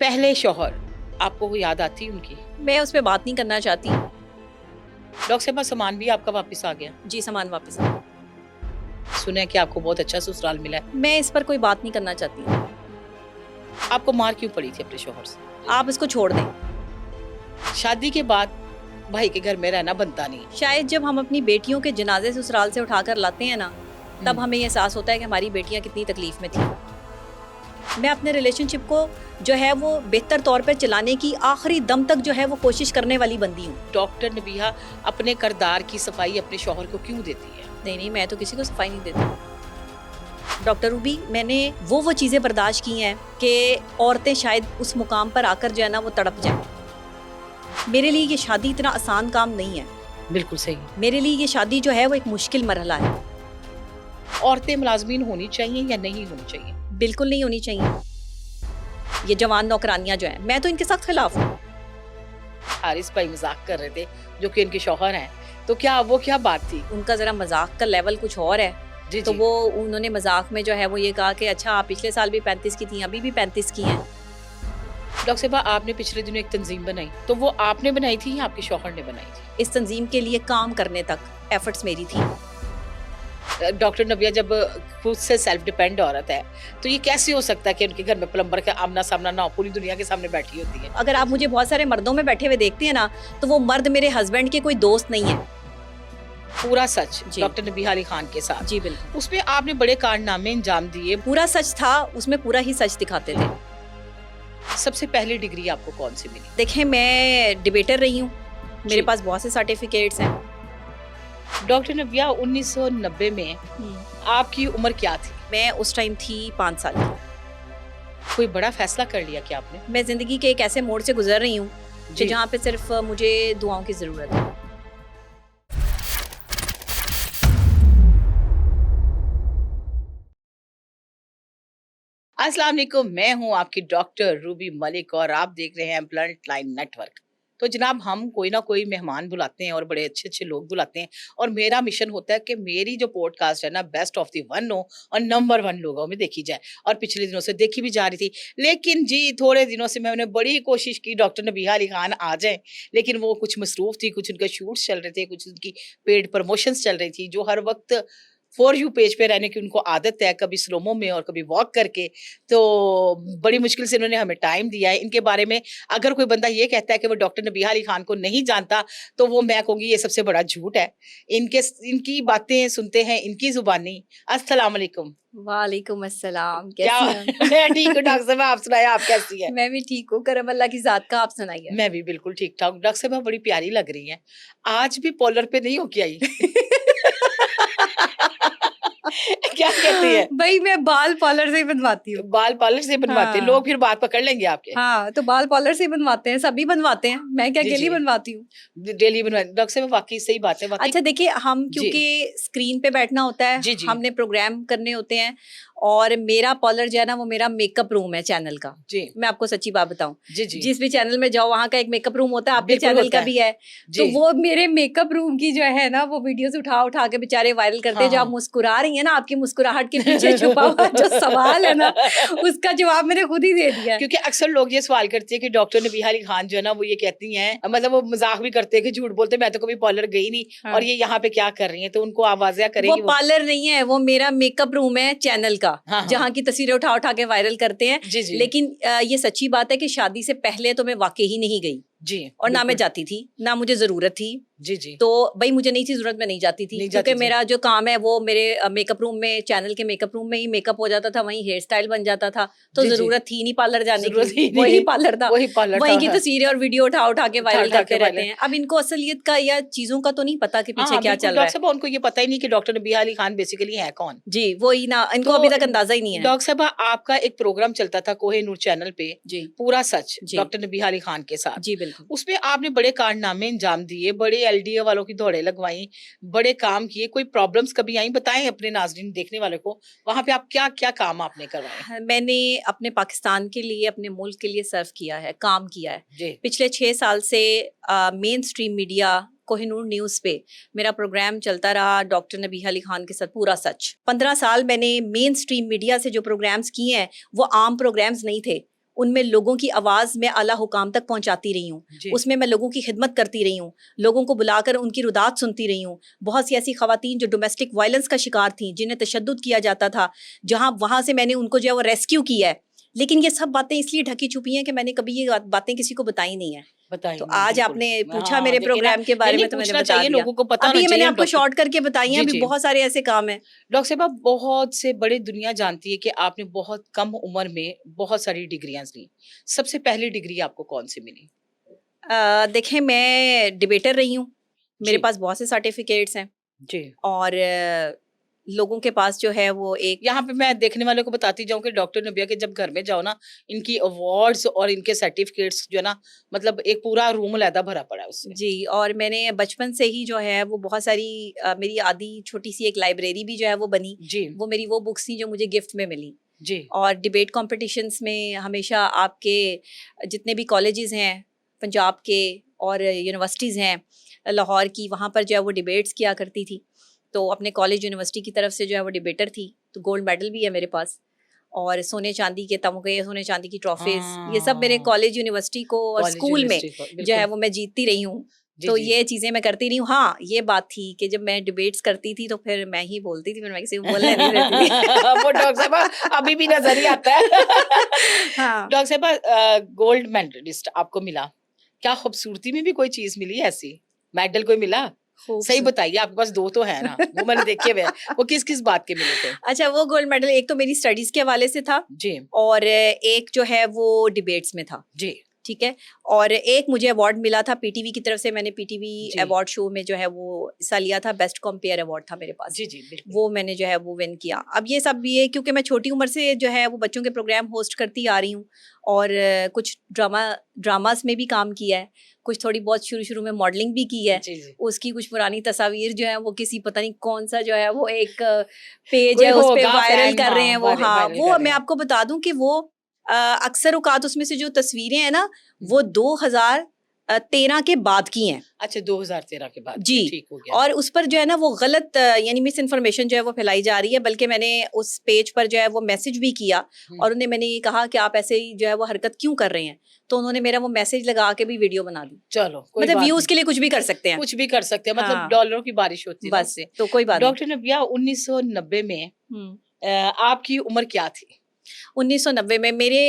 पहले शौहर, आपको वो याद आती उनकी? मैं उस पे बात नहीं करना चाहती। डॉक्टर साहब सामान भी आपका वापस आ गया? जी, सामान वापस आ। सुना है कि आपको बहुत अच्छा ससुराल मिला है। मैं इस पर कोई बात नहीं करना चाहती। आपको मार क्यों पड़ी थी अपने शौहर से? आप इसको छोड़ दें। शादी के बाद भाई के घर में रहना बनता नहीं। शायद जब हम अपनी बेटियों के जनाजे ससुराल से उठाकर लाते हैं ना, तब हमें ये एहसास होता है कि हमारी बेटियां कितनी तकलीफ में थी। मैं अपने रिलेशनशिप को जो है वो बेहतर तौर पर चलाने की आखिरी दम तक जो है वो कोशिश करने वाली बंदी हूँ। डॉक्टर नबीहा अपने किरदार की सफाई अपने शौहर को क्यों देती है? नहीं, मैं तो किसी को सफाई नहीं देती। डॉक्टर रूबी, मैंने वो चीज़ें बर्दाश्त की हैं कि औरतें शायद उस मुकाम पर आकर जो है ना वो तड़प जाएं। मेरे लिए ये शादी इतना आसान काम नहीं है। बिल्कुल सही। मेरे लिए ये शादी जो है वो एक मुश्किल मरहला है। औरतें मुलाजमीन होनी चाहिए या नहीं होनी चाहिए? बिल्कुल नहीं होनी चाहिए। ये जवान नौकरानियां जो हैं, मैं तो इनके सख्त खिलाफ हूँ। हारिस भाई मजाक कर रहे थे, जो कि इनके शौहर हैं, तो क्या बात थी? उनका जरा मजाक का लेवल कुछ और है। जी, तो जी। वो उन्होंने मजाक में जो है वो ये कहा कि अच्छा आप पिछले साल भी 35 की थी, अभी भी 35 की हैं। डॉक्टर साहब, आपने पिछले दिनों एक तंजीम बनाई, तो वो आपने बनाई थी या आपके शौहर ने बनाई थी? इस तंजीम के लिए काम करने तक एफर्ट्स मेरी थी। डॉक्टर नबिया जब खुद से सेल्फ डिपेंड औरत है, तो ये कैसे हो सकता है कि उनके घर में प्लम्बर का आमना सामना ना हो, पूरी दुनिया के सामने बैठी होती है? अगर आप मुझे बहुत सारे मर्दों में बैठे हुए देखते हैं ना, तो वो मर्द मेरे हस्बैंड के कोई दोस्त नहीं है। पूरा सच जी। डॉक्टर नबीहा अली खान के साथ? जी बिल्कुल। उसमें आपने बड़े कारनामे अंजाम दिए। पूरा सच था, उसमें पूरा ही सच दिखाते थे। सबसे पहली डिग्री आपको कौन सी मिली? देखें, मैं डिबेटर रही हूँ, मेरे जी। पास बहुत से सर्टिफिकेट्स हैं। डॉक्टर नबिया, 1990 में आपकी उम्र क्या थी? मैं उस टाइम थी 5 साल की। कोई बड़ा फैसला कर लिया क्या आपने? मैं जिंदगी के एक ऐसे मोड़ से गुजर रही हूँ जी। जहाँ पे सिर्फ मुझे दुआओं की जरूरत है। अस्सलाम वालेकुम, मैं हूं आपकी डॉक्टर रूबी मलिक और आप देख रहे हैं ब्लंट लाइन नेटवर्क। तो जनाब, हम कोई ना कोई मेहमान बुलाते हैं और बड़े अच्छे अच्छे लोग बुलाते हैं, और मेरा मिशन होता है कि मेरी जो पॉडकास्ट है ना, बेस्ट ऑफ द वन हो और नंबर 1 लोगों में देखी जाए। और पिछले दिनों से देखी भी जा रही थी, लेकिन जी थोड़े दिनों से मैंने बड़ी कोशिश की डॉक्टर नबीहा अली खान आ जाए, लेकिन वो कुछ मसरूफ थी, कुछ उनके शूट्स चल रहे थे, कुछ उनकी पेड प्रमोशंस चल रही थी, जो हर वक्त फॉर यू पेज पे रहने की उनको आदत है, कभी स्लोमो में और कभी वॉक करके। तो बड़ी मुश्किल से इन्होंने हमें टाइम दिया है। इनके बारे में अगर कोई बंदा ये कहता है कि वो डॉक्टर नबीहा अली खान को नहीं जानता, तो वो मैं कहूँगी ये सबसे बड़ा झूठ है। इनकी बातें सुनते हैं इनकी जुबानी। अस्सलाम वालेकुम। वालेकुम अस्सलाम। क्या? कैसी हैं? मैं ठीक हूँ डॉक्टर साहब, आप सुनाए, आप कैसी हैं? मैं भी ठीक हूँ, करम अल्लाह की जात का। आप सुनाइए। मैं भी बिल्कुल ठीक ठाक। डॉक्टर साहब, आप बड़ी प्यारी लग रही हैं। आज भी पार्लर पे नहीं होके आई? क्या कहती है? भाई, मैं बाल पार्लर से ही बनवाती हूँ। बाल पार्लर से बनवाते हैं, हाँ। लोग फिर बात पकड़ लेंगे आपके। हाँ, तो बाल पार्लर से ही बनवाते हैं, सभी बनवाते हैं। मैं क्या जी, अकेली जी। बनवाती हूँ? डेली बनवा डॉक्टर साहब, वाकई सही बात है, वाकई। अच्छा देखिए, हम जी। क्योंकि स्क्रीन पे बैठना होता है, जी, जी। हमने प्रोग्राम करने होते हैं, और मेरा पार्लर जो है ना वो मेरा मेकअप रूम है चैनल का। जी, मैं आपको सच्ची बात बताऊं, जी, जी। जिस भी चैनल में जाओ वहाँ का एक मेकअप रूम होता है, आपके बिल्कुल चैनल होता का है। भी है। जी। तो वो मेरे मेकअप रूम की जो है ना वो वीडियोस उठा उठा के बेचारे वायरल करते हैं। हाँ, जो आप हाँ। मुस्कुरा रही है ना, आपकी मुस्कुराहट के पीछे छुपा हुआ जो सवाल है ना, उसका जवाब मैंने खुद ही दे दिया है। क्योंकि अक्सर लोग ये सवाल करते हैं कि डॉक्टर नबीहा अली खान जो है ना, वो ये कहती हैं, मतलब वो मजाक भी करते हैं कि झूठ बोलते हैं, मैं तो कभी पार्लर गई नहीं, हाँ। और ये यहाँ पे क्या कर रही हैं, तो उनको आवाज़ करेगी वो पार्लर नहीं है, वो मेरा मेकअप रूम है चैनल का। हाँ, हाँ। जहाँ की तस्वीरें उठा उठा के वायरल करते हैं। जी, जी। लेकिन ये सच्ची बात है कि शादी से पहले तो मैं वाकई ही नहीं गई, जी, और ना मैं बिल्कुल। जाती थी, ना मुझे जरूरत थी। जी, जी। तो भाई मुझे नहीं थी जरूरत, मैं नहीं जाती थी, नहीं क्योंकि जाती थी। मेरा जो काम है वो मेरे मेकअप रूम में, चैनल के मेकअप रूम में ही मेकअप हो जाता था, वहीं हेयर स्टाइल बन जाता था। तो जी, जी। जरूरत थी नहीं पार्लर जाने जरूरत की, ही नहीं। वही पार्लर था, वही पार्लर वहीं था, की हाँ। तस्वीरें और वीडियो उठा उठा के उठा वायरल उठा करते के रहते वायरल। हैं। अब इनको असलियत का या चीजों का तो नहीं पता कि पीछे हाँ, क्या बिल्कुल चल रहा डॉक्टर है। साहब, उनको ये पता ही नहीं कि डॉक्टर नबीहा अली खान बेसिकली है कौन। जी, वही ना, इनको तो अभी तक अंदाजा ही नहीं है। डॉक्टर साहब, आपका एक प्रोग्राम चलता था कोहिनूर चैनल पे, जी पूरा सच, जी डॉक्टर नबीहा अली खान के साथ। जी बिल्कुल। उसमें आपने बड़े कारनामे अंजाम दिए, बड़े एलडीए वालों की दौड़े लगवाई, बड़े काम किए। कोई प्रॉब्लम्स कभी आई? बताएं अपने नाज़रीन देखने वालों को, वहां पे आप क्या क्या काम आपने करवाए? हाँ, मैंने अपने पाकिस्तान के लिए, अपने मुल्क के लिए सर्व किया है, काम किया है। जी, पिछले 6 साल से main stream media Kohinoor news पे मेरा प्रोग्राम चलता रहा, डॉक्टर नबीहा अली खान के साथ, पूरा सच। 15 साल मैंने मेन स्ट्रीम मीडिया से जो प्रोग्राम्स किए हैं वो आम प्रोग्राम्स नहीं थे, उनमें लोगों की आवाज़ मैं आला हुकाम तक पहुंचाती रही हूँ, जी उसमें मैं लोगों की खिदमत करती रही हूँ, लोगों को बुलाकर उनकी रुदात सुनती रही हूँ। बहुत सी ऐसी खवातीन जो डोमेस्टिक वायलेंस का शिकार थीं, जिन्हें तशद्दुद किया जाता था, जहाँ वहाँ से मैंने उनको जो है वो रेस्क्यू किया है। लेकिन ये सब बातें इसलिए ढकी छुपी हैं कि मैंने कभी ये बातें किसी को बताई नहीं है। तो बताएंगे आज बिल्कुल। आपने पूछा हाँ मेरे देखिए ना, प्रोग्राम के नहीं बारे नहीं में तो मैंने पूछना बता चाहिए, दिया। लोगों को पता अभी होना ये मैंने चाहिए। आपको डॉक्टर शॉर्ट करके बताई है, जी अभी जी बहुत सारे ऐसे काम हैं। डॉक्टर साहब, बहुत से बड़ी दुनिया जानती है कि आपने बहुत कम उम्र में बहुत सारी डिग्रियां ली। सबसे पहली डिग्री आपको कौन सी मिली? देखें, मैं डिबेटर रही हूँ, मेरे जी पास बहुत से सर्टिफिकेट्स हैं जी और लोगों के पास जो है वो एक यहाँ पे मैं देखने वालों को बताती जाऊं कि डॉक्टर नबिया के जब घर में जाओ ना, इनकी अवार्ड्स और इनके सर्टिफिकेट्स जो है ना, मतलब एक पूरा रूम अलहदा भरा पड़ा है उससे। जी, और मैंने बचपन से ही जो है वो बहुत सारी मेरी आधी छोटी सी एक लाइब्रेरी भी जो है वो बनी। जी वो मेरी वो बुक्स थी जो मुझे गिफ्ट में मिली। जी और डिबेट कॉम्पिटिशन्स में हमेशा आपके जितने भी कॉलेजेस हैं पंजाब के और यूनिवर्सिटीज़ हैं लाहौर की, वहाँ पर जो है वो डिबेट्स किया करती थी। तो अपने कॉलेज यूनिवर्सिटी की तरफ से जो है वो डिबेटर थी, तो गोल्ड मेडल भी है मेरे पास और सोने चांदी के तमगे, सोने चांदी की ट्रॉफीज़, ये सब मेरे हाँ, कॉलेज यूनिवर्सिटी को और कॉलेज स्कूल में यूनिवर्सिटी को जो है बिल्कुल। वो मैं जीतती रही हूँ। जी तो जी ये चीज़ें मैं करती रही हूँ। हाँ, ये बात थी कि जब मैं डिबेट्स करती थी तो फिर मैं ही बोलती थी, फिर मैं किसी को बोलने नहीं देती थी। वो डॉक्टर साहब अभी भी नजर ही आता है। हाँ, डॉक्टर साहब, गोल्ड मेडलिस्ट आपको मिला, क्या खूबसूरती में भी कोई चीज मिली ऐसी? मेडल कोई मिला? सही खूबसूरत। बताइए, आपके पास दो तो है ना, वो मैंने देखे हुए हैं। वो किस किस बात के मिले थे? अच्छा, वो गोल्ड मेडल एक तो मेरी स्टडीज़ के हवाले से था जी और एक जो है वो डिबेट्स में था। जी ठीक है। और एक मुझे अवार्ड मिला था पीटीवी की तरफ से, मैंने पीटीवी जी अवार्ड शो में जो है वो हिस्सा लिया था, बेस्ट कॉम्पेयर अवार्ड था मेरे पास। जी जी बिल्कुल। वो मैंने जो है वो विन किया। अब ये सब ये क्योंकि मैं छोटी उम्र से जो है वो बच्चों के प्रोग्राम होस्ट करती आ रही हूँ और कुछ ड्रामास में भी काम किया है, कुछ थोड़ी बहुत शुरू में मॉडलिंग भी की है। जी जी उसकी कुछ पुरानी तस्वीर जो है वो किसी पता नहीं कौन सा जो है वो एक पेज कोई है उस पे होगा वायरल फैन, कर रहे हाँ हैं वो। हाँ, वायरल वो कर रहे मैं हैं। आपको बता दूं कि वो अक्सर औकात उसमें से जो तस्वीरें हैं ना वो 2013 के बाद की हैं। अच्छा 2013 के बाद जी। ठीक हो गया। और उस पर जो है ना वो गलत यानी मिस इन्फॉर्मेशन जो है वो फैलाई जा रही है, बल्कि मैंने उस पेज पर जो है वो मैसेज भी किया और उन्हें मैंने ये कहा कि आप ऐसे ही जो है वो हरकत क्यों कर रहे हैं, तो उन्होंने मेरा वो मैसेज लगा के भी वीडियो बना दी। चलो कोई मतलब बात व्यूज नहीं, के लिए कुछ भी कर सकते हैं। कुछ भी कर सकते हैं, मतलब हाँ, डॉलरों की बारिश होती है ना बस उससे। तो कोई बात नहीं। डॉक्टर नबिया 1990 में हम्म। आपकी उम्र क्या थी? 1990 में मेरे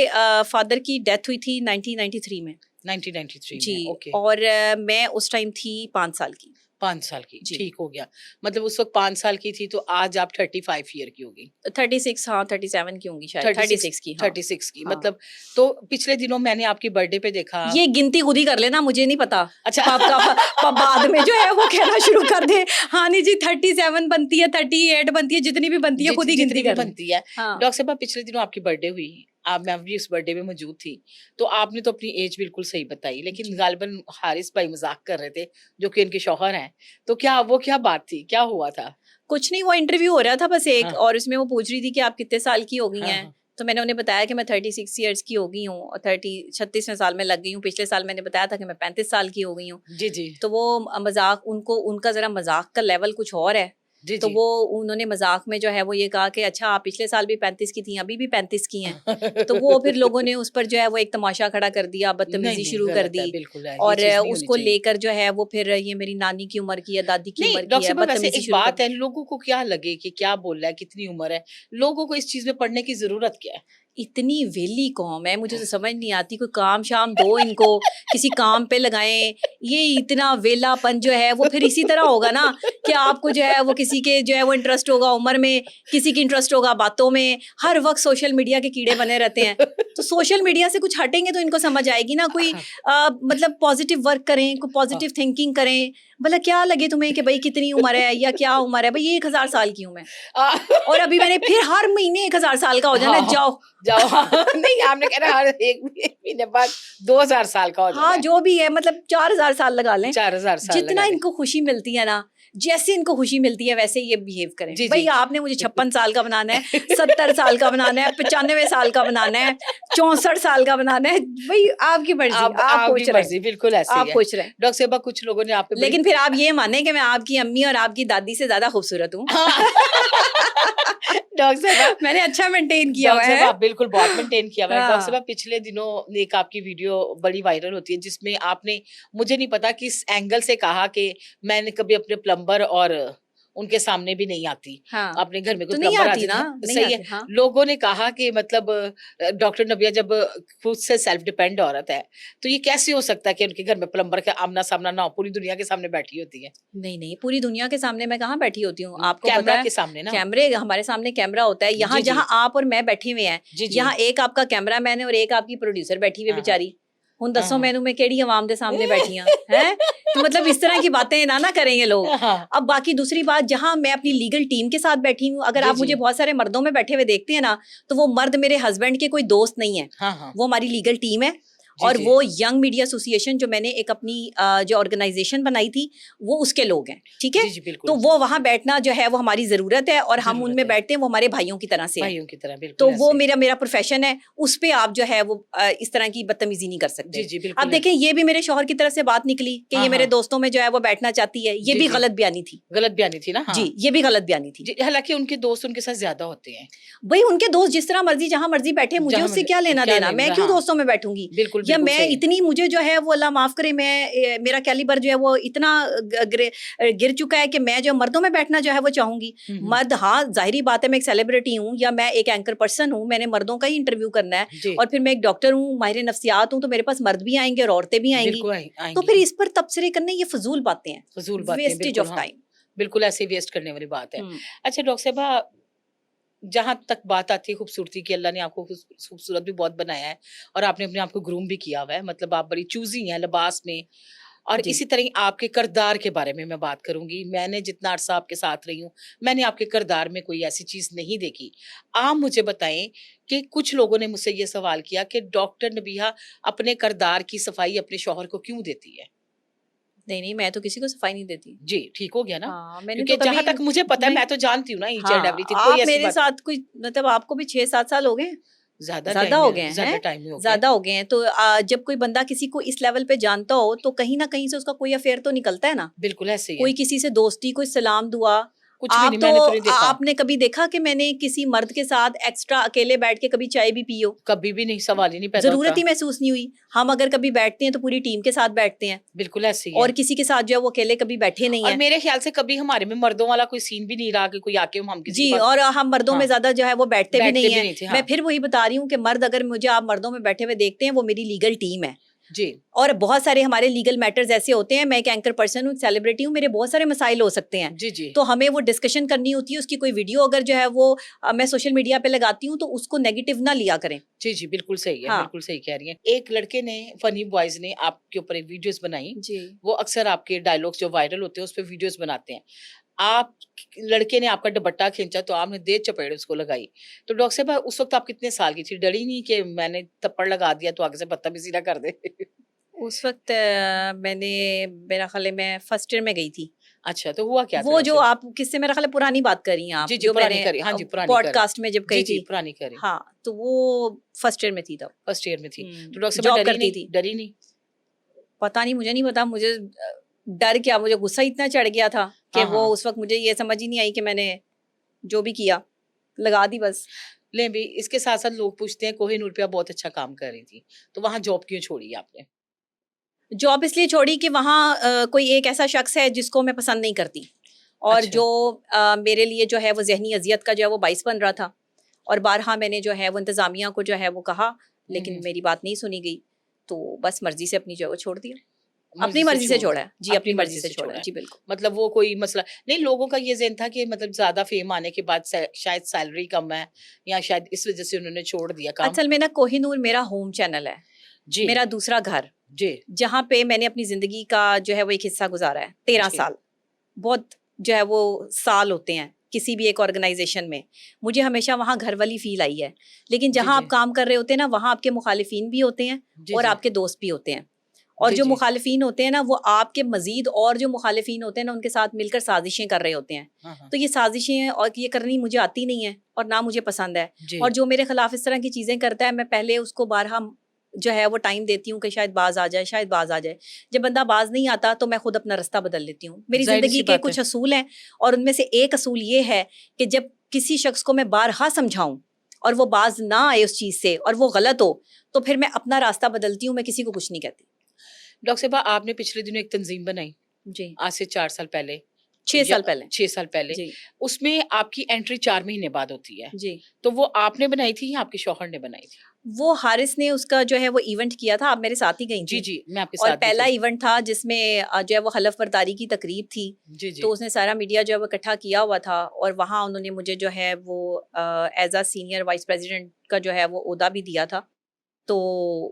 फादर की डेथ हुई थी 1993 में। 1993 जी। में, ओके। और मैं उस टाइम थी 5 साल की। 5 साल की, जी। ठीक हो गया। मतलब उस वक्त 5 साल की थी, तो आज आप 35 ईयर की होगी। 36, हाँ 37 की होंगी शायद, 36 36 की। हाँ 36 की, हाँ। मतलब तो पिछले दिनों मैंने आपकी बर्थडे पे देखा। ये गिनती खुद ही कर लेना, मुझे नहीं पता। अच्छा आपका बाद में जो है वो कहना शुरू कर दे, हाँ नहीं जी 37 बनती है, 38 बनती है, जितनी भी बनती है खुद ही जितनी गिनती भी कर ले। बनती है। हाँ। डॉक्टर साहब पिछले दिनों आपकी बर्थडे हुई, आप मैं भी उस बर्थडे में मौजूद थी, तो आपने तो अपनी एज बिल्कुल सही बताई, लेकिन गालिबन हारिस भाई मजाक कर रहे थे, जो कि इनके शौहर हैं, तो क्या बात थी, क्या हुआ था? कुछ नहीं, वो इंटरव्यू हो रहा था बस एक, हाँ और उसमें वो पूछ रही थी कि आप कितने साल की हो गई हाँ हैं। हाँ तो मैंने उन्हें बताया कि मैं 36 ईयर्स की हो गई हूँ और 36वें साल में लग गई हूँ। पिछले साल मैंने बताया था कि मैं 35 साल की हो गई हूँ। जी जी तो वो मजाक, उनका जरा मजाक का लेवल कुछ और है। जी तो जी वो उन्होंने मजाक में जो है वो ये कहा कि अच्छा आप पिछले साल भी 35 की थी, अभी भी 35 की हैं। तो वो फिर लोगों ने उस पर जो है वो एक तमाशा खड़ा कर दिया, नहीं बदतमीजी नहीं शुरू कर गलत है, दी। बिल्कुल है, ये और चीज नहीं होनी उसको चाहिए। लेकर जो है वो फिर ये मेरी नानी की उम्र की है, दादी की नहीं उम्र की डॉक्टर है, साहब वैसे बदतमीजी एक शुरू कर बात दी। है, लोगों को क्या लगे कि क्या बोल रहा है, कितनी उम्र है, लोगों को इस चीज में पढ़ने की जरूरत क्या है? इतनी वेली कौम है, मुझे तो समझ नहीं आती। कोई काम शाम दो इनको, किसी काम पे लगाएं। ये इतना वेलापन जो है वो फिर इसी तरह होगा ना कि आपको जो है वो किसी के जो है वो इंटरेस्ट होगा उम्र में, किसी की इंटरेस्ट होगा बातों में, हर वक्त सोशल मीडिया के कीड़े बने रहते हैं। तो सोशल मीडिया से कुछ हटेंगे तो इनको समझ आएगी ना। कोई मतलब पॉजिटिव वर्क करें, कोई पॉजिटिव थिंकिंग करें। भला क्या लगे तुम्हें कि भाई कितनी उम्र है या क्या उम्र है, भाई ये 1000 साल की हूँ मैं, और अभी मैंने फिर हर महीने 1000 साल का हो जाना। हाँ, जाओ जाओ नहीं आपने कहना हर एक महीने बाद 2000 साल का हो जाना हाँ है। जो भी है, मतलब 4000 साल लगा लें। 4000 साल जितना लगा लें। इनको खुशी मिलती है ना, जैसे इनको खुशी मिलती है वैसे ये बिहेव करें। जी, भाई जी। आपने मुझे 56 साल का बनाना है, 70 साल का बनाना है, 95 साल का बनाना है, 64 साल का बनाना है, भाई आपकी मर्जी। आप आपकी पूछ रहे मर्जी, हैं, बिल्कुल ऐसे आप ही है। पूछ रहे हैं। डॉक्टर साहबा कुछ लोगों ने आप पे लेकिन फिर आप ये माने कि मैं आपकी अम्मी और आपकी दादी से ज्यादा खूबसूरत हूँ। डॉक्टर साहब मैंने अच्छा मेंटेन किया हुआ डॉक्टर है। साहब आप बिल्कुल बहुत मेंटेन किया हुआ है। डॉक्टर हाँ। साहब पिछले दिनों एक आपकी वीडियो बड़ी वायरल होती है जिसमें आपने मुझे नहीं पता किस एंगल से कहा कि मैंने कभी अपने प्लम्बर और उनके सामने भी नहीं आती। हाँ, अपने घर में कोई तो नहीं प्लम्बर आ आती जाता ना, है नहीं सही है। आती, हाँ। लोगों ने कहा कि मतलब डॉक्टर नबिया जब खुद से सेल्फ डिपेंड औरत है, तो ये कैसे हो सकता है कि उनके घर में प्लम्बर का आमना-सामना ना हो, पूरी दुनिया के सामने बैठी होती है। नहीं, नहीं, पूरी दुनिया के सामने मैं कहाँ बैठी होती हूँ, आपको पता कैमरा है के सामने ना। कैमरे हमारे सामने कैमरा होता है, यहाँ जी, जी। जहाँ आप और मैं बैठे हुए हैं, जी, जी। यहाँ एक आपका कैमरामैन है और एक आपकी प्रोड्यूसर बैठी हुई है हाँ, हाँ। बेचारी। हुन हाँ, दसो हाँ। मैनू मैं केड़ी अवाम दे सामने बैठी हाँ, हैं? तो मतलब इस तरह की बातें ना करें ये लोग। हाँ। अब बाकी दूसरी बात, जहाँ मैं अपनी लीगल टीम के साथ बैठी हूँ, अगर जी, आप मुझे जी। बहुत सारे मर्दों में बैठे हुए देखते हैं ना, तो वो मर्द मेरे हस्बैंड के कोई दोस्त नहीं है। हाँ, हाँ। वो हमारी लीगल टीम है। जी, और जी। वो यंग मीडिया एसोसिएशन जो मैंने एक अपनी जो ऑर्गेनाइजेशन बनाई थी, वो उसके लोग हैं, ठीक है? जी, जी, बिल्कुल। तो वो वहाँ बैठना जो है वो हमारी ज़रूरत है और हम ज़रूरत उनमें है। बैठते हैं, वो हमारे भाइयों की तरह से हैं। भाइयों की तरह तो बिल्कुल वो ऐसे। मेरा प्रोफेशन है, उस पे आप जो है वो इस तरह की बदतमीजी नहीं कर सकते। जी, जी, अब बिल्कुल। देखें, ये भी मेरे शौहर की तरफ से बात निकली कि हाँ, ये मेरे हाँ। दोस्तों में जो है वो बैठना चाहती है, ये जी, भी जी। गलत बयानी थी। गलत बयानी थी ना? हाँ। जी, ये भी गलत बयानी थी। जी, हालाँकि उनके दोस्त उनके साथ ज़्यादा होते हैं। भाई उनके दोस्त जिस तरह मर्जी जहां मर्जी बैठे, मुझे जहाँ उससे मुझे क्या लेना क्या देना, मैं लेना क्यों हाँ। दोस्तों में बैठूंगी? बिल्कुल, या बिल्कुल मैं सही। इतनी, मुझे जो है वो अल्लाह माफ करे, मैं मेरा कैलिबर जो है वो इतना गिर चुका है कि मैं जो मर्दों में बैठना जो है वो चाहूंगी। हुँ, हुँ। मर्द, हाँ जाहिरी बात है, मैं एक सेलिब्रिटी हूँ या मैं एक एंकर पर्सन हूँ, मैंने मर्दों का ही इंटरव्यू करना है, जी, और फिर मैं एक डॉक्टर हूँ, माहिर नफ्सियात हूँ, तो मेरे पास मर्द भी आएंगे और औरतें भी आएंगी। बिल्कुल तो फिर आएँगी। इस पर तबसरे करने, ये फजूल बातें हैं, फ़िज़ूल बातें हैं, वेस्टेज बिल्कुल ऑफ हाँ। टाइम। बिल्कुल ऐसे वेस्ट करने वाली बात है। अच्छा डॉक्टर साहिबा, जहाँ तक बात आती है खूबसूरती की, अल्लाह ने आपको खूबसूरत भी बहुत बनाया है और आपने अपने आप को ग्रूम भी किया हुआ है, मतलब आप बड़ी चूज़ी हैं लिबास में। और जी। इसी तरह आपके किरदार के बारे में मैं बात करूँगी। मैंने जितना अरसा आपके साथ रही हूँ, मैंने आपके किरदार में कोई ऐसी चीज़ नहीं देखी। आप मुझे बताएँ कि कुछ लोगों ने मुझसे ये सवाल किया कि डॉक्टर नबीहा अपने किरदार की सफाई अपने शौहर को क्यों देती है? नहीं, नहीं, मैं तो किसी को सफाई नहीं देती। जी, ठीक हो गया ना? हाँ, मैंने क्योंकि तो जहाँ कभी तक मुझे पता है मैं मैं तो जानती हूँ ना ईच एंड हाँ, एवरीथिंग, कोई आप ऐसी मेरे बात साथ कोई, मतलब आपको भी 6-7 साल हो गए हैं? ज़्यादा ज़्यादा टाइम हो है गए ज़्यादा हैं? टाइम ही हो गया। ज़्यादा हो गए हैं, तो जब कोई बंदा किसी को इस लेवल पे जानता हो, तो कहीं न कहीं से उसका कोई अफ़ेयर तो निकलता है ना। बिल्कुल ऐसे ही है। कोई किसी से दोस्ती, कोई सलाम दुआ। कुछ भी आप नहीं, तो मैंने तो नहीं देखा। आपने कभी देखा कि मैंने किसी मर्द के साथ एक्स्ट्रा अकेले बैठ के कभी चाय भी पी हो? कभी भी नहीं, सवाल ही नहीं पैदा ज़रूरत होता। ही महसूस नहीं हुई। हम अगर कभी बैठते हैं तो पूरी टीम के साथ बैठते हैं, बिल्कुल ऐसे ही और है। किसी के साथ जो है वो अकेले कभी बैठे नहीं और हैं। मेरे ख़्याल से कभी हमारे में मर्दों वाला कोई सीन भी नहीं रहा कि कोई आके हम किसी के जी, पास और हम मर्दों में हाँ, ज़्यादा जो है वो बैठते भी बैठते नहीं भी हैं। नहीं थे। मैं हाँ, फिर वही बता रही हूँ कि मर्द अगर मुझे आप मर्दों में बैठे हुए देखते हैं, वो मेरी लीगल टीम है। जी। और बहुत सारे हमारे लीगल मैटर्स ऐसे होते हैं, मैं एक एंकर पर्सन हूँ, सेलिब्रिटी हूँ, मेरे बहुत सारे मसाइल हो सकते हैं। जी, जी। तो हमें वो डिस्कशन करनी होती है, उसकी कोई वीडियो अगर जो है वो मैं सोशल मीडिया पे लगाती हूँ, तो उसको नेगेटिव ना लिया करें। जी, जी, बिल्कुल सही है, हाँ। बिल्कुल सही कह रही हैं। एक लड़के ने फनी बॉयज़ ने आपके ऊपर एक वीडियोज़ बनाई, जी। वो अक्सर आपके डायलॉग्स जो वायरल होते हैं उस पे वीडियोज़ बनाते हैं। आप लड़के ने आपका दुपट्टा खींचा तो आपने दे चपेड़ उसको लगाई। तो डॉक्टर साहिबा उस वक़्त आप कितने साल की थी? डरी नहीं कि मैंने थप्पड़ लगा दिया तो आगे से बदतमीज़ी ना कर दे? उस वक़्त मैंने, मेरा ख़्याल है मैं फर्स्ट ईयर में गई थी। अच्छा, तो हुआ क्या था वो डॉक्टर जो साहिबा? आप किससे, मेरा ख़्याल है पुरानी बात कर रही हैं आप, जी, जी, जो पुरानी मैंने करी। हाँ जी, पुरानी करी। पॉडकास्ट में जब जी, कही जी, थी। पुरानी करी। हाँ, तो वो फर्स्ट ईयर में थी तब। फर्स्ट ईयर में थी। तो डॉक्टर साहिबा जॉब डरी करती नहीं? थी। डरी नहीं? पता नहीं, मुझे नहीं पता, मुझे डर क्या, मुझे गुस्सा इतना चढ़ गया था कि हाँ, वो हाँ। उस वक़्त मुझे ये समझ ही नहीं आई कि मैंने जो भी किया, लगा दी बस। लें भी इसके साथ-साथ लोग पूछते हैं कोहिनूर पे आप बहुत अच्छा काम कर रही थी। तो वहाँ जॉब क्यों छोड़ी आपने? जॉब इसलिए छोड़ी कि वहाँ कोई एक ऐसा शख्स है जिसको मैं पसंद नहीं करती, और अच्छा। जो मेरे लिए जो है वो ज़हनी अज़ियत का जो है वो बाइस बन रहा था, और बारहा मैंने जो है वो इंतज़ामिया को जो है वो कहा, हुँ, लेकिन हुँ। मेरी बात नहीं सुनी गई, तो बस मर्ज़ी से अपनी जो है वो छोड़ दिया। अपनी मर्ज़ी से मर्ज़ी से छोड़ छोड़ा दी। है। जी, अपनी अपनी मर्ज़ी मर्ज़ी से से छोड़ा छोड़ा है। है। जी, बिल्कुल। मतलब वो कोई मसला नहीं, लोगों का ये ज़हन था कि मतलब ज़्यादा फ़ेम आने के बाद शायद सैलरी कम है या शायद इस वज़ह से उन्होंने छोड़ दिया काम। असल में ना कोहिनूर मेरा होम चैनल है, जी, मेरा दूसरा घर, जी, जहाँ पे मैंने अपनी ज़िंदगी का जो है वो एक हिस्सा गुज़ारा है, 13 जी। साल। बहुत जो है वो साल होते हैं किसी भी एक ऑर्गेनाइजेशन में। मुझे हमेशा वहाँ घर वाली फ़ील आई है। लेकिन जी, जहाँ जी। आप काम कर रहे होते हैं ना, वहाँ आपके मुखालिफिन भी होते हैं जी, और जी। आपके दोस्त भी होते हैं। और जी, जो जी। मुखालिफिन होते हैं ना, वो आपके मज़ीद और जो मुखालिफिन होते हैं ना, उनके साथ मिलकर साज़िशें कर रहे होते हैं। हाँ, हाँ। तो ये साज़िशें और ये करनी मुझे आती नहीं है और ना मुझे पसंद है। जी। और जो मेरे खिलाफ इस तरह की चीज़ें करता है, मैं पहले उसको बारहा जो है वो टाइम देती हूँ कि शायद बाज़ आ जाए, शायद बाज़ आ जाए। जब बंदा बाज़ नहीं आता तो मैं खुद अपना रास्ता बदल लेती हूँ। मेरी ज़ाहिर-सी ज़िंदगी के बात है। कुछ असूल हैं और उनमें से एक असूल ये है कि जब किसी शख्स को मैं बारहा समझाऊं और वो बाज ना आए उस चीज़ से और वो गलत हो, तो फिर मैं अपना रास्ता बदलती हूँ, मैं किसी को कुछ नहीं कहती। डॉक्टर साहिबा, आपने पिछले दिनों एक तंजीम बनाई, जी, आज से 4 साल पहले 6 साल पहले। 6 साल पहले, जी उसमें आपकी एंट्री 4 महीने बाद होती है। जी। तो वो आपने बनाई थी या आपके शौहर ने बनाई थी? वो हारिस ने उसका जो है वो इवेंट किया था, आप मेरे साथ ही गई जी, थी। जी, मैं आपके और साथ भी पहला थी। इवेंट था जिसमें जो है वो हलफ बर्दारी की तकरीब थी। जी, जी। तो उसने सारा मीडिया जो है वो इकट्ठा किया हुआ था और वहाँ उन्होंने मुझे जो है वो as a senior vice president का जो है वो ओहदा भी दिया था। तो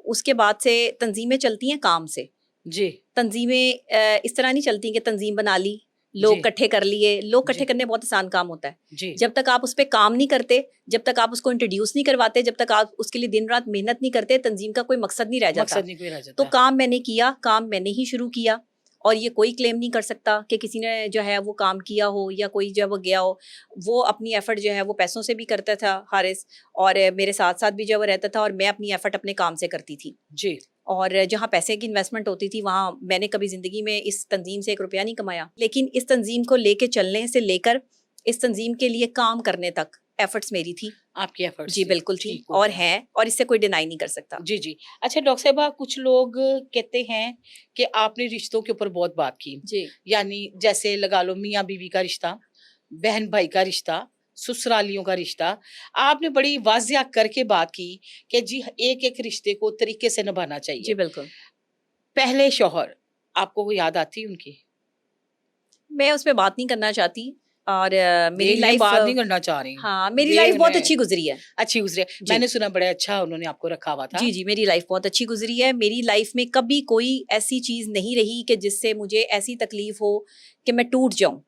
उसके बाद से तंजीमें चलती हैं काम से। जी, तंजीमें इस तरह नहीं चलती कि तंजीम बना ली, लोग जी, इकट्ठे कर लिए। लोग इकट्ठे जी, करने बहुत आसान काम होता है। जी। जब तक आप उस पे काम नहीं करते, जब तक आप उसको इंट्रोड्यूस नहीं करवाते, जब तक आप उसके लिए दिन रात मेहनत नहीं करते, तंजीम का कोई मकसद नहीं रह जाता। मकसद नहीं कोई रह तो जाता। काम मैंने किया, काम मैंने ही शुरू किया और ये कोई क्लेम नहीं कर सकता कि किसी ने जो है वो काम किया हो या कोई जब वो गया हो। वो अपनी एफर्ट जो है वो पैसों से भी करता था हारिस, और मेरे साथ-साथ भी जो वो रहता था, और मैं अपनी एफर्ट अपने काम से करती थी। जी, और जहाँ पैसे की इन्वेस्टमेंट होती थी वहाँ मैंने कभी ज़िंदगी में इस तंजीम से 1 रुपया नहीं कमाया। लेकिन इस तंजीम को लेके चलने से लेकर इस तंजीम के लिए काम करने तक एफर्ट्स मेरी थी। आपकी एफर्ट्स जी, थी। बिल्कुल थी ठीक हो और गया। हैं, और इससे कोई डिनाई नहीं कर सकता। जी, जी। अच्छा डॉक्टर साहिबा, कुछ लोग कहते हैं कि आपने रिश्तों के ऊपर बहुत बात की। जी, यानी जैसे लगा लो मियाँ-बीवी का रिश्ता, बहन-भाई का रिश्ता, ससुरालियों का रिश्ता। आपने बड़ी वाज़िया करके बात की कि जी एक-एक रिश्ते को तरीके से निभाना जी चाहिए। बिल्कुल। पहले शौहर, आपको वो याद आती है उनकी? मैं उस पे बात नहीं करना चाहती और मेरी देख लें, लाइफ़ बात नहीं करना चाह रही। हाँ, मेरी देख लाइफ़ बहुत लें, अच्छी गुज़री है। अच्छी गुज़री है। जी। मैंने सुना बड़ा अच्छा उन्होंने आपको रखा हुआ था। जी, जी, मेरी लाइफ़ बहुत अच्छी गुज़री है। मेरी लाइफ़ में कभी कोई ऐसी चीज़ नहीं रही कि जिससे मुझे ऐसी तकलीफ़ हो कि मैं टूट जाऊँ।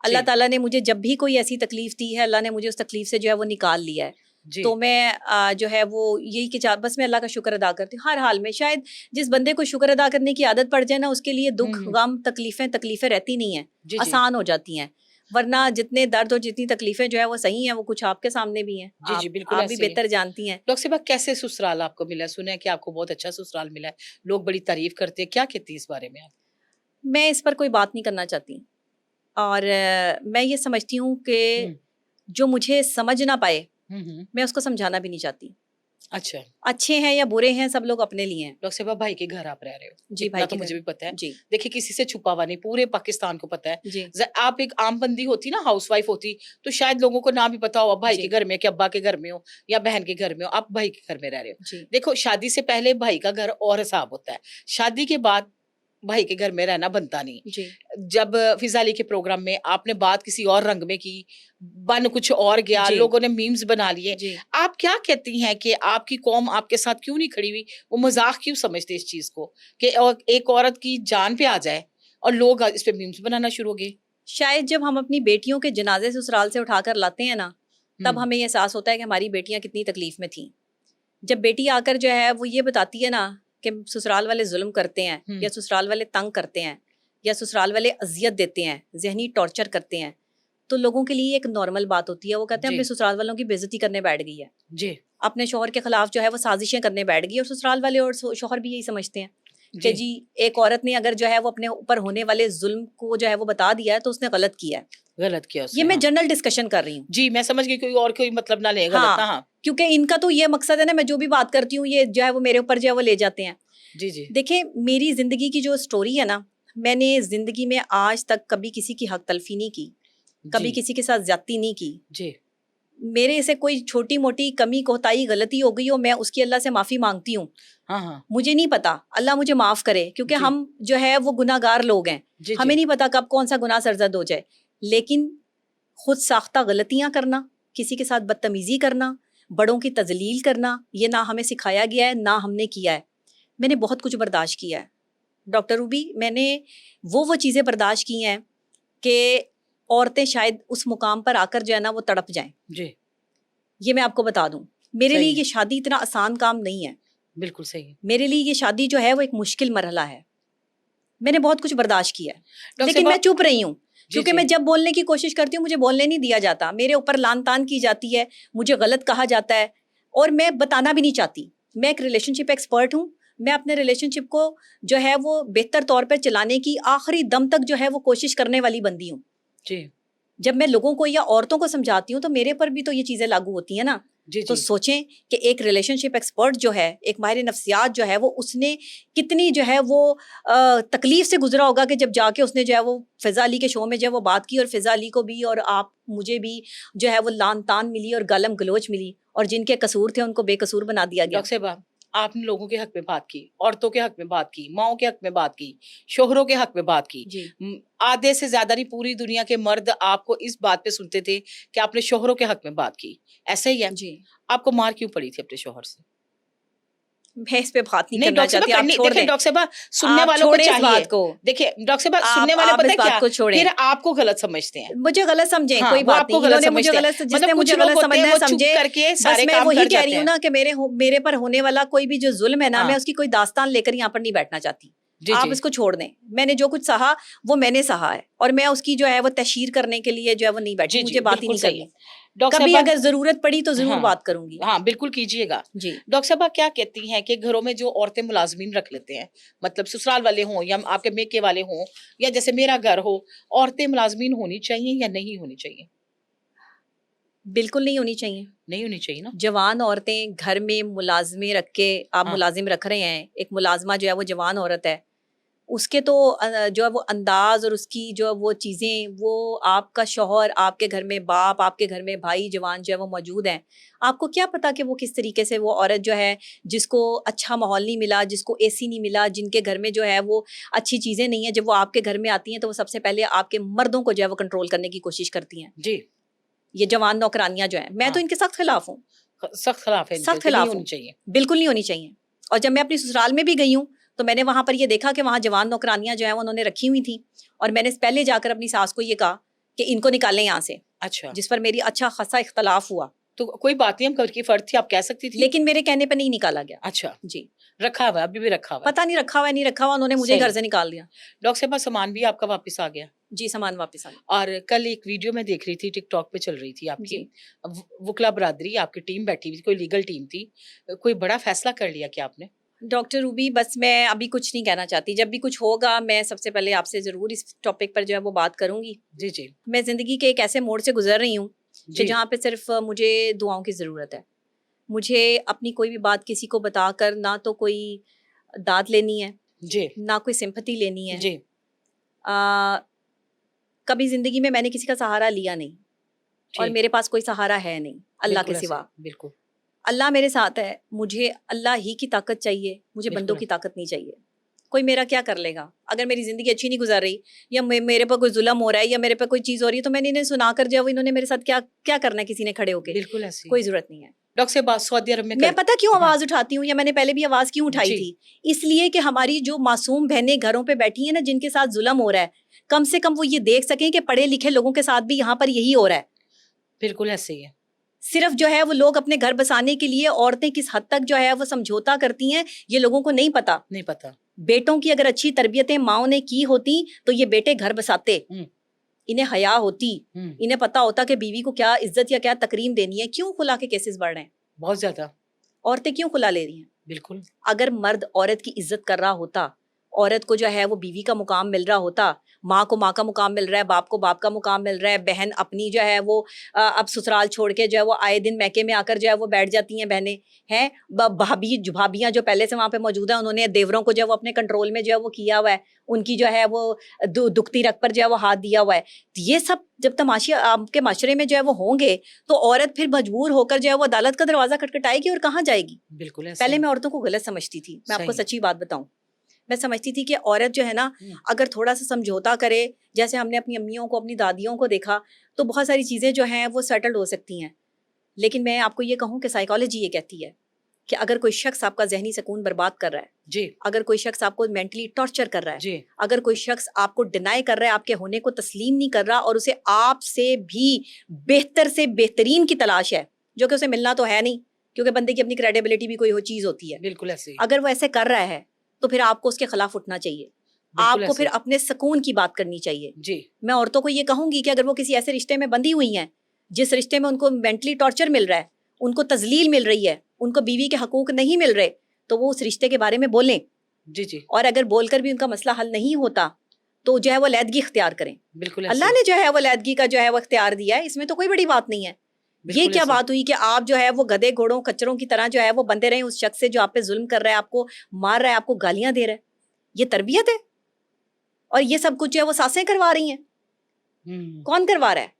अल्लाह जी, ताला ने मुझे जब भी कोई ऐसी तकलीफ़ दी है, अल्लाह ने मुझे उस तकलीफ़ से जो है वो निकाल लिया है। जी, तो मैं जो है वो यही कि बस मैं अल्लाह का शुक्र अदा करती हूँ हर हाल में। शायद जिस बंदे को शुक्र अदा करने की आदत पड़ जाए ना, उसके लिए हुँ, दुःख, हुँ। गम, तकलीफ़ें रहती नहीं हैं, जी, जी। आसान हो जाती हैं। वरना जितने दर्द और जितनी तकलीफ़ें जो है वो सही हैं, वो कुछ आपके सामने भी हैं। जी, जी, बिल्कुल आप भी ऐसे ही है। बेहतर जानती हैं। डॉक्टर साहिबा, कैसे ससुराल आपको मिला? सुना है कि आपको बहुत अच्छा ससुराल मिला है। लोग बड़ी तारीफ़ करते हैं। क्या कहती हैं इस बारे में आप? मैं इस पर कोई बात नहीं करना चाहती और मैं ये समझती हूँ कि हुँ। जो मुझे समझ ना पाए, हुँ, हुँ। मैं उसको समझाना भी नहीं चाहती। अच्छा, अच्छे हैं या बुरे हैं, सब लोग अपने लिए हैं। डॉक्टर साहिबा, भाई के घर आप रह रहे हो, जी, इतना भाई तो के मुझे घर। भी पता है। जी, देखिए, किसी से छुपा हुआ नहीं, पूरे पाकिस्तान को पता है। जी, आप एक आम बंदी होती ना, हाउसवाइफ होती, तो शायद लोगों को ना भी पता हो, आप भाई के जी, घर में, कि अब्बा के घर में हो या बहन के घर में हो, आप भाई के घर में रह रहे हो। जी, देखो, शादी से पहले भाई का घर और हिसाब होता है, शादी के बाद भाई के घर में रहना बनता नहीं। जी, जब फ़िज़ा अली के प्रोग्राम में आपने बात किसी और रंग में की, बन कुछ और गया, जी, लोगों ने मीम्स बना लिए। जी। आप क्या कहती हैं कि आपकी कौम आपके साथ क्यों नहीं खड़ी हुई? वो मज़ाक क्यों समझते इस चीज़ को कि एक औरत की जान पे आ जाए और लोग इस पे मीम्स बनाना शुरू हो गए? शायद जब हम अपनी बेटियों के जनाज़े ससुराल से उठाकर लाते हैं ना, तब हुँ, हमें ये एहसास होता है कि हमारी बेटियाँ कितनी तकलीफ़ में थीं। जब बेटी आकर जो है वो ये बताती है ना कि ससुराल वाले ज़ुल्म करते हैं हुँ, या ससुराल वाले तंग करते हैं या ससुराल वाले अज़ियत देते हैं, ज़हनी टॉर्चर करते हैं, तो लोगों के लिए एक नॉर्मल बात होती है। वो कहते हैं जी, अपने ससुराल वालों की बेइज़्ज़ती करने बैठ गई है। जी, अपने शौहर के खिलाफ जो है वो साजिशें करने बैठ गई, और ससुराल वाले और शौहर भी यही समझते हैं कि जी, जी एक औरत ने अगर जो है वो अपने ऊपर होने वाले जुल्म को जो है वो बता दिया है तो उसने गलत किया है। गलत किया ये उसने, मैं हाँ। जनरल डिस्कशन कर रही हूँ। जी, मैं समझ गई, कोई और कोई मतलब ना ले गलत ना, हाँ, हाँ। क्योंकि इनका तो ये मकसद है ना, मैं जो भी बात करती हूँ ये जो है वो मेरे ऊपर जो है वो ले जाते हैं। जी, जी, देखिए मेरी जिंदगी की जो स्टोरी है ना, मैंने जिंदगी में आज तक कभी किसी की हक तलफी नहीं की, कभी जी, किसी के साथ ज्यादती नहीं की। जी, मेरे से कोई छोटी मोटी कमी कोताही गलती हो गई हो, मैं उसकी अल्लाह से माफी मांगती हूँ। हाँ, हाँ। मुझे नहीं पता, अल्लाह मुझे माफ़ करे, क्योंकि जी, हम जो है वो गुनाहगार लोग हैं। जी, हमें जी, नहीं पता कब कौन-सा गुनाह सरज़द हो जाए। लेकिन खुद साख्ता गलतियाँ करना, किसी के साथ बदतमीज़ी करना, बड़ों की तज़लील करना, ये ना हमें सिखाया गया है, ना हमने किया है। मैंने बहुत कुछ बर्दाश्त किया है। डॉक्टर रूबी, मैंने वो चीज़ें बर्दाश्त की हैं कि औरतें शायद उस मुकाम पर आकर जो है ना वो तड़प जाएँ। जी, ये मैं आपको बता दूँ। मेरे लिए सही है, ये शादी इतना आसान काम नहीं है। बिल्कुल सही है। मेरे लिए ये शादी जो है वो एक मुश्किल मरहला है। मैंने बहुत कुछ बर्दाश्त किया है, डॉक्टर लेकिन साहिबा, मैं चुप रही हूँ, जी, क्योंकि जी, मैं जब बोलने की कोशिश करती हूँ मुझे बोलने नहीं दिया जाता। मेरे ऊपर लान-तान की जाती है, मुझे गलत कहा जाता है और मैं बताना भी नहीं चाहती। मैं एक रिलेशनशिप एक्सपर्ट हूँ, मैं अपने रिलेशनशिप को जो है वो बेहतर तौर पे चलाने की आखिरी दम तक जो है वो कोशिश करने वाली बंदी हूँ। जी, जब मैं लोगों को या औरतों को समझाती हूँ तो मेरे पर भी तो ये चीजें लागू होती है ना। जी तो जी सोचें कि एक रिलेशनशिप एक्सपर्ट जो है, एक माहिर नफ्सियात जो है, वो उसने कितनी जो है वो तकलीफ से गुजरा होगा कि जब जाके उसने जो है वो फिजा अली के शो में जो है वो बात की, और फिजा अली को भी और आप मुझे भी जो है वो लान तान मिली और गालम गलोच मिली, और जिनके कसूर थे उनको बेकसूर बना दिया गया। डॉक्टर साहबा, आपने लोगों के हक में बात की, औरतों के हक में बात की, माओं के हक में बात की, शोहरों के हक में बात की। जी आधे से ज्यादा नहीं, पूरी दुनिया के मर्द आपको इस बात पे सुनते थे कि आपने शोहरों के हक में बात की। ऐसा ही है। जी, आपको मार क्यों पड़ी थी अपने शोहर से? मैं इस पे बात नहीं नहीं करना डॉक्टर साहबा चाहती, आप करनी, छोड़ देखिए दें। डॉक्टर साहबा, सुनने आप वालों को छोड़े इस चाहिए। बात को, देखिए डॉक्टर साहबा, सुनने वाले आप पता इस है बात क्या, को छोड़ें। फिर आपको गलत समझते हैं। मुझे गलत समझें, हाँ, कोई वो बात आपको नहीं, गलत इन्होंने मुझे समझते हैं। गलत, जिसने मतलब कुछ मुझे लोग गलत होते हैं समझना है वो चुप समझे। करके बस सारे मैं काम वही कर कह जाते रही हूँ हैं। ना कि मेरे पर होने वाला कोई भी जो जुल्म है ना, मैं हाँ, उसकी कोई दास्तान लेकर यहाँ पर नहीं बैठना चाहती। जी आप जी इसको छोड़ दें। मैंने जो कुछ सहा वो मैंने सहा है, और मैं उसकी जो है वो तशहीर करने के लिए जो है वो नहीं बैठी, जी जी, मुझे बात ही बिल्कुल नहीं सही है। करनी। डॉक्टर कभी साहबा, अगर जरूरत पड़ी तो जरूर हाँ, बात करूंगी। हाँ, बिल्कुल कीजिएगा। जी डॉक्टर साहबा क्या कहती हैं कि घरों में जो औरतें मुलाज़मीन रख लेते हैं, मतलब ससुराल वाले हों या आपके मेके वाले हों या जैसे मेरा घर हो, औरतें मुलाज़मीन होनी चाहिए या नहीं होनी चाहिए? बिल्कुल नहीं होनी चाहिए। नहीं होनी चाहिए ना? जवान औरतें घर में मुलाजमे रख के, आप हाँ, मुलाजिम रख रहे हैं, एक मुलाजमा जो है वो जवान औरत है, उसके तो जो है वो अंदाज और उसकी जो है वो चीज़ें, वो आपका शौहर, आपके घर में बाप, आपके घर में भाई जवान जो है वो मौजूद हैं। आपको क्या पता कि वो किस तरीके से, वो औरत जो है जिसको अच्छा माहौल नहीं मिला, जिसको एसी नहीं मिला, जिनके घर में जो है वो अच्छी चीज़ें नहीं है, जब वो आपके घर में आती हैं तो वो सबसे पहले आपके मर्दों को जो है वो कंट्रोल करने की कोशिश करती हैं। जी, ये जवान नौकरानियां जो हैं, मैं तो हाँ, इनके सख्त खिलाफ हूँ। सख्त खिलाफ है इनके सख्त कि नहीं खिलाफ होनी हूँ, चाहिए। बिल्कुल नहीं होनी चाहिए। और जब मैं अपनी ससुराल में भी गई हूँ तो मैंने वहां पर ये देखा कि वहां जवान नौकरानियां जो है उन्होंने रखी हुई थी, और मैंने पहले जाकर अपनी सास को ये कहा कि इनको निकालें यहाँ से, अच्छा, जिस पर मेरी अच्छा खासा इख्तलाफ हुआ, तो कोई बात नहीं, हम घर की फर्द थी, आप कह सकती थी। लेकिन मेरे कहने पर नहीं निकाला गया। अच्छा, जी, रखा हुआ है, अभी भी रखा हुआ है। पता नहीं रखा हुआ है नहीं रखा हुआ, उन्होंने मुझे ही सही घर है। से निकाल दिया। डॉक्टर साहबा, सामान भी आपका वापस आ गया? जी, सामान वापस आ गया। और कल एक वीडियो मैं देख रही थी, टिकटॉक पे चल रही थी आपकी, जी, वुकला बरादरी आपकी टीम बैठी हुई थी, कोई लीगल टीम थी। कोई बड़ा फैसला कर लिया क्या आपने? डॉक्टर रूबी, बस मैं अभी कुछ नहीं कहना चाहती। जब भी कुछ होगा मैं सबसे पहले आपसे जरूर इस टॉपिक पर जो है वो बात करूंगी। जी जी मैं जिंदगी के एक ऐसे मोड़ से गुजर रही हूँ कि जी जहाँ पे सिर्फ मुझे दुआओं की ज़रूरत है। मुझे अपनी कोई भी बात किसी को बताकर ना तो कोई दाद लेनी है, जी ना कोई सिंपैथी लेनी है। जी आ, कभी ज़िंदगी में मैंने किसी का सहारा लिया नहीं, और ठीक, मेरे पास कोई सहारा है नहीं अल्लाह के बिल्कुल ऐसे, सिवा। बिल्कुल अल्लाह मेरे साथ है, मुझे अल्लाह ही की ताकत चाहिए, मुझे बंदों बिल्कुल की ताकत नहीं चाहिए। कोई मेरा क्या कर लेगा? अगर मेरी ज़िंदगी अच्छी नहीं गुजार रही, या मेरे पर कोई जुल्म हो रहा है, या मेरे पर कोई चीज़ हो रही है, तो मैंने इन्हें सुनाकर जो है वो इन्होंने मेरे साथ क्या क्या करना है किसी ने खड़े होके? बिल्कुल ऐसे ही। कोई ज़रूरत नहीं है। डॉक्टर साहब, बात सऊदी अरब में मैं कर, पता क्यों हाँ आवाज उठाती हूँ, या मैंने पहले भी आवाज क्यों उठाई जी थी? इसलिए कि हमारी जो मासूम बहनें घरों पे बैठी हैं ना, जिनके साथ जुल्म हो रहा है, कम से कम वो ये देख सकें कि पढ़े लिखे लोगों के साथ भी यहाँ पर यही हो रहा है। बिल्कुल ऐसे ही है। सिर्फ जो है वो लोग अपने घर बसाने के लिए औरतें किस हद तक जो है वो समझौता करती हैं, ये लोगों को नहीं पता। नहीं पता। बेटों की अगर अच्छी तरबियतें माओ ने की होती तो ये बेटे घर बसाते, हम्म इन्हें हया होती, हम्म, इन्हें पता होता कि बीवी को क्या इज्जत या क्या तकरीम देनी है। क्यों खुला के केसेस बढ़ रहे हैं? बहुत ज्यादा। औरतें क्यों खुला ले रही हैं? बिल्कुल अगर मर्द औरत की इज्जत कर रहा होता, औरत को जो है वो बीवी का मुकाम मिल रहा होता, माँ को माँ का मुकाम मिल रहा है, बाप को बाप का मुकाम मिल रहा है, बहन अपनी जो है वो अब ससुराल छोड़ के जो है वो आए दिन मैके में आकर जो है वो बैठ जाती हैं बहनें हैं। भाभियाँ जो पहले से वहाँ पे मौजूद है, उन्होंने देवरों को जो है वो अपने कंट्रोल में जो है वो किया हुआ है, उनकी जो है वो दुखती रख पर जो है वो हाथ दिया हुआ है। तो ये सब जब तमाशे आपके माशरे में जो है वो होंगे, तो औरत फिर मजबूर होकर जो है वो अदालत का दरवाजा खटखटाएगी और कहाँ जाएगी? बिल्कुल ऐसे पहले ही। मैं औरतों को गलत समझती थी, मैं आपको सही है। सच्ची बात बताऊं। मैं समझती थी कि औरत जो है ना, हम्म, अगर थोड़ा सा समझौता करे, जैसे हमने अपनी अम्मियों को, अपनी दादियों को देखा, तो बहुत सारी चीज़ें जो हैं वो सेटल्ड हो सकती हैं। लेकिन मैं आपको ये कहूँ कि साइकोलॉजी ये कहती है कि अगर कोई शख्स आपका जहनी सुकून बर्बाद कर रहा है, जी अगर कोई शख्स आपको मेंटली टॉर्चर कर रहा है, जी अगर कोई शख्स आपको डिनाई कर रहा है, आपके होने को तस्लीम नहीं कर रहा, और उसे आपसे भी बेहतर से बेहतरीन की तलाश है, जो कि उसे मिलना तो है नहीं, क्योंकि बंदे की अपनी क्रेडिबिलिटी भी कोई चीज़ होती है। बिल्कुल ऐसे ही। अगर वो ऐसे कर रहा है तो फिर आपको उसके खिलाफ उठना चाहिए, बिल्कुल आपको ऐसे फिर ही। अपने सुकून की बात करनी चाहिए। जी मैं औरतों को ये कहूंगी कि अगर वो किसी ऐसे रिश्ते में बंधी हुई हैं जिस रिश्ते में उनको मेंटली टॉर्चर मिल रहा है, उनको तजलील मिल रही है, उनको बीवी के हकूक नहीं मिल रहे, तो वो उस रिश्ते के बारे में बोलें। जी जी और अगर बोलकर भी उनका मसला हल नहीं होता, तो जो है वो अलहदगी इख्तियार करें। बिल्कुल अल्लाह ऐसे, ने जो है वो अलहदगी का जो है वो इख्तियार दिया है, इसमें तो कोई बड़ी बात नहीं है। ये बिल्कुल क्या ऐसे। बात हुई कि आप जो है वो गधे घोड़ों खच्चरों की तरह जो है वो बंधे रहे उस शख्स से जो आप पे जुल्म कर रहा है, आपको मार रहा है, आपको गालियां दे रहा है? ये तरबियत है? और ये सब कुछ जो है वो सासें करवा रही हैं। हम्म। कौन करवा रहा है?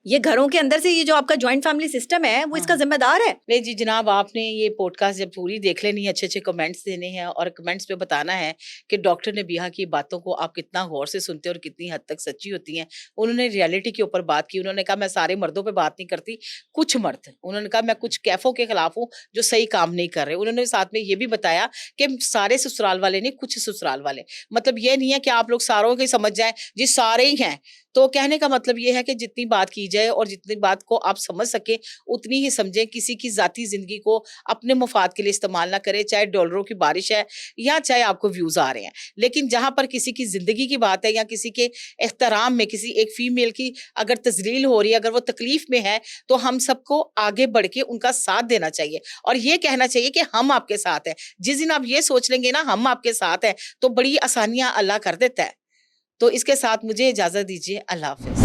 ये घरों के अंदर से ये जो आपका जॉइंट फैमिली सिस्टम है वो इसका हाँ। जिम्मेदार है। नहीं जी जनाब, आपने ये पॉडकास्ट जब पूरी देख लेनी है, अच्छे अच्छे कमेंट्स देने हैं और कमेंट्स पे बताना है कि डॉक्टर नबीहा की बातों को आप कितना गौर से सुनते हैं और कितनी हद तक सच्ची होती हैं। उन्होंने रियलिटी के ऊपर बात की। उन्होंने कहा मैं सारे मर्दों पे बात नहीं करती, कुछ मर्द, उन्होंने कहा मैं कुछ कैफों के खिलाफ हूँ जो सही काम नहीं कर रहे। उन्होंने साथ में ये भी बताया कि सारे ससुराल वाले नहीं, कुछ ससुराल वाले। मतलब ये नहीं है कि आप लोग सारों के समझ जाएं जी सारे ही हैं। तो कहने का मतलब ये है कि जितनी बात की जाए और जितनी बात को आप समझ सके उतनी ही समझें। किसी की जाती जिंदगी को अपने मुफाद के लिए इस्तेमाल ना करें, चाहे डॉलरों की बारिश है या चाहे आपको व्यूज आ रहे हैं। लेकिन जहां पर किसी की जिंदगी की बात है या किसी के एहतराम में किसी एक फीमेल की अगर तजलील हो रही है, अगर वो तकलीफ में है, तो हम सबको आगे बढ़ के उनका साथ देना चाहिए और ये कहना चाहिए कि हम आपके साथ हैं। जिस दिन आप ये सोच लेंगे ना हम आपके साथ हैं, तो बड़ी आसानियां अल्लाह कर देता है। तो इसके साथ मुझे इजाजत दीजिए। अल्लाह हाफिज।